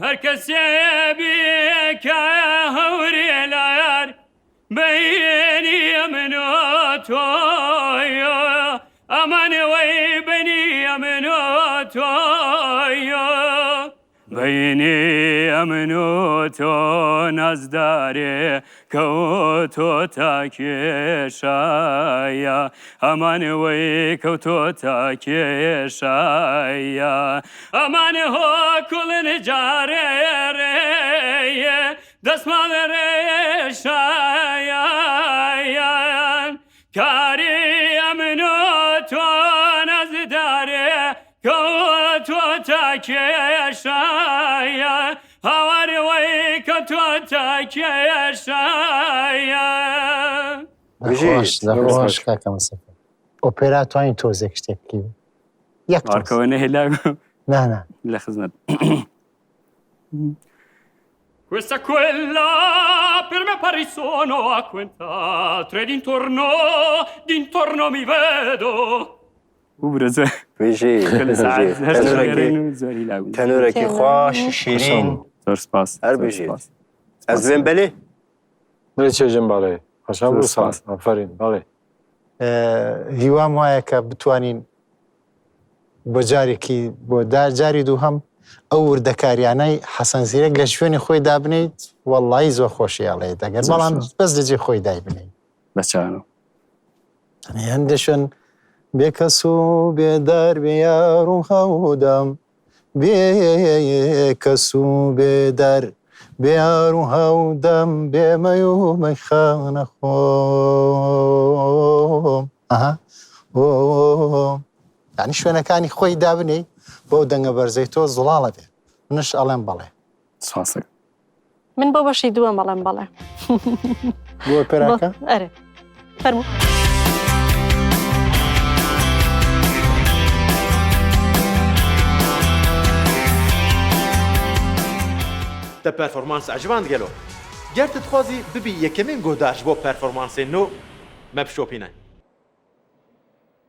هر کسی بیکه هوری لار بینی من و تویا امان وی بینی من و تویا بینی من و تو نزداره کوتو تاکیشایا امان وی کوتو تاکیشایا امان هو کل جاره ره دستمال ریشایا کاری امن و تو نزداره کوتو تاکیشایا هوار وی کوتو تاکیشایا خوش کاکە مەسەفە ئۆپێرا توانین تۆزێک شتێکی یەک مارکەوە نەهێلا نه لە خزمەت Questa quella per me pari sono a quent'altre d'intorno mi vedo وبرزه بيجي تنورك خوش شيرين زور سپاس هر بيجي از وين بلي بلي چێژم باڵێ خۆشحاڵ بوو ساس ئافرین باڵێ هیوام وایە کە بتوانین بۆ جارێکی بۆ جاری دوو هەم ئەو وردەکاریانەی حەسەن زیرەک لە شوێنی خۆی دابنیت وەڵڵی زۆر خۆشیاڵێ دەگەر بەڵام بەس لەجێ خۆی دایبنێت بەچانە هەندێک شوێن بێکەس و بێدار بێ یار و هەودەم بێکەس و بێدار بێ یار و هەودەم بێمەی و مەیخانە خۆم یعنی شوێنەکانی خۆی دابنێ بۆ دەنگە بەرزەی تۆ زڵاڵە بێ منش ئەڵێم بەڵێ سپاسەک من بۆ بەشی دووەم بەڵێم بەڵێ بۆ پێراکە ئەرێ فەرموو تا پرفورمانس عجبان گەلۆ گەر تتخوازی ببی یەکەمین گۆداش بۆ پەرفۆرمانسێ نۆ مەبشۆپینە